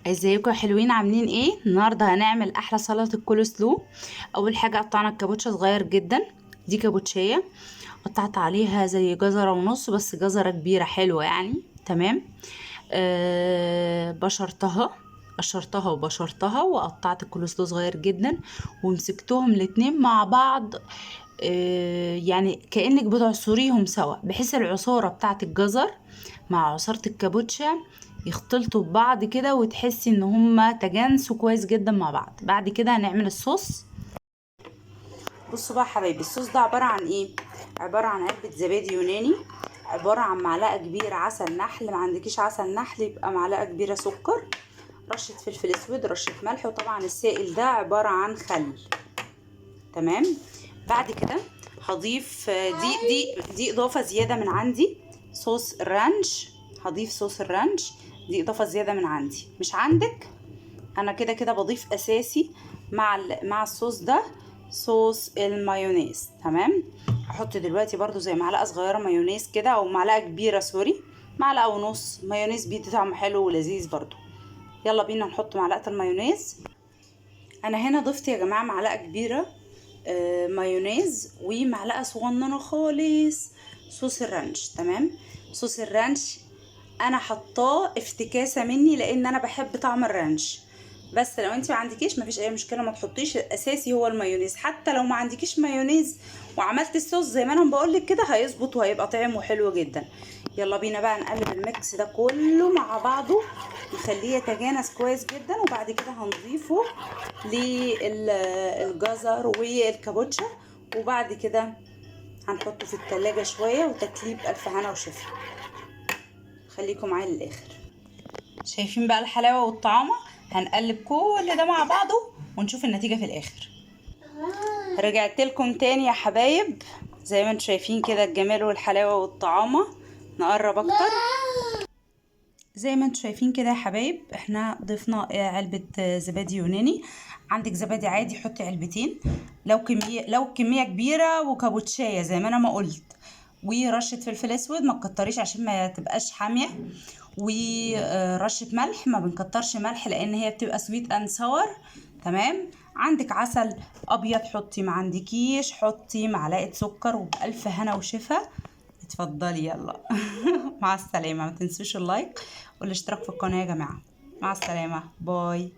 ازيكم يا حلوين؟ عاملين ايه؟ النهارده هنعمل احلى سلطه الكول سلو. اول حاجه قطعنا الكابوتشا صغير جدا. دي كابوتشيه قطعت عليها زي جزره ونص، بس جزره كبيره حلوه يعني. تمام. بشرتها، قشرتها وبشرتها وقطعت الكول سلو صغير جدا ومسكتهم الاتنين مع بعض. يعني كأنك بتعصريهم سوا، بحيث العصارة بتاعت الجزر مع عصارة الكابوتشا يختلطوا ببعض كده، وتحسي ان هما تجانسوا كويس جدا مع بعض. بعد كده هنعمل الصوص. بصوا بقى يا حبايبي، الصوص ده عبارة عن ايه؟ عبارة عن علبة زبادي يوناني، عبارة عن معلقة كبيرة عسل نحل، ما عندكيش عسل نحل يبقى معلقة كبيرة سكر، رشة فلفل اسود، رشة ملح، وطبعا السائل ده عبارة عن خل. تمام. بعد كده هضيف دي اضافة زيادة من عندي، صوص الرانش. هضيف صوص الرانش، دي اضافة زيادة من عندي. مش عندك، انا كده كده بضيف اساسي مع الصوص ده صوص المايونيز. تمام. هحط دلوقتي برضو زي معلقة صغيرة مايونيز كده، او معلقة كبيرة سوري، معلقة ونص مايونيز بيدي طعم حلو ولذيذ برضو. يلا بينا نحط معلقة المايونيز. انا هنا ضفت يا جماعة معلقة كبيرة مايونيز، ومعلقة صغننة خالص صوص الرانش. تمام. صوص الرانش انا حطاه افتكاسة مني، لان انا بحب طعم الرانش. بس لو انت ما عندكيش مفيش اي مشكله، ما تحطيش، الاساسي هو المايونيز. حتى لو ما عندكيش مايونيز وعملت الصوص زي ما انا بقول لك كده، هيظبط وهيبقى طعمه حلو جدا. يلا بينا بقى نقلب الميكس ده كله مع بعضه، نخليه يتجانس كويس جدا، وبعد كده هنضيفه للجزر والكابوتشا، وبعد كده هنحطه في التلاجة شويه وتكليب الف هنا وشفا. خليكم معايا للاخر. شايفين بقى الحلاوه والطعامه؟ هنقلب كل ده مع بعضه ونشوف النتيجه في الاخر. رجعت لكم تاني يا حبايب، زي ما انتم شايفين كده الجمال والحلاوه والطعامه. نقرب اكتر. زي ما انتم شايفين كده يا حبايب، احنا ضفنا علبه زبادي يوناني. عندك زبادي عادي حطي علبتين، لو كميه كبيره وكابوتشايه زي ما انا ما قلت، ورشه فلفل اسود، ما تكتريش عشان ما تبقاش حاميه، ورشه ملح، ما بنكترش ملح لان هي بتبقى سويت اند ساور. تمام. عندك عسل ابيض حطي، ما عندكيش حطي معلقه سكر، وبالف هنا وشفا. اتفضلي يلا. مع السلامه. ما تنسوش اللايك والاشتراك في القناه يا جماعه. مع السلامه، باي.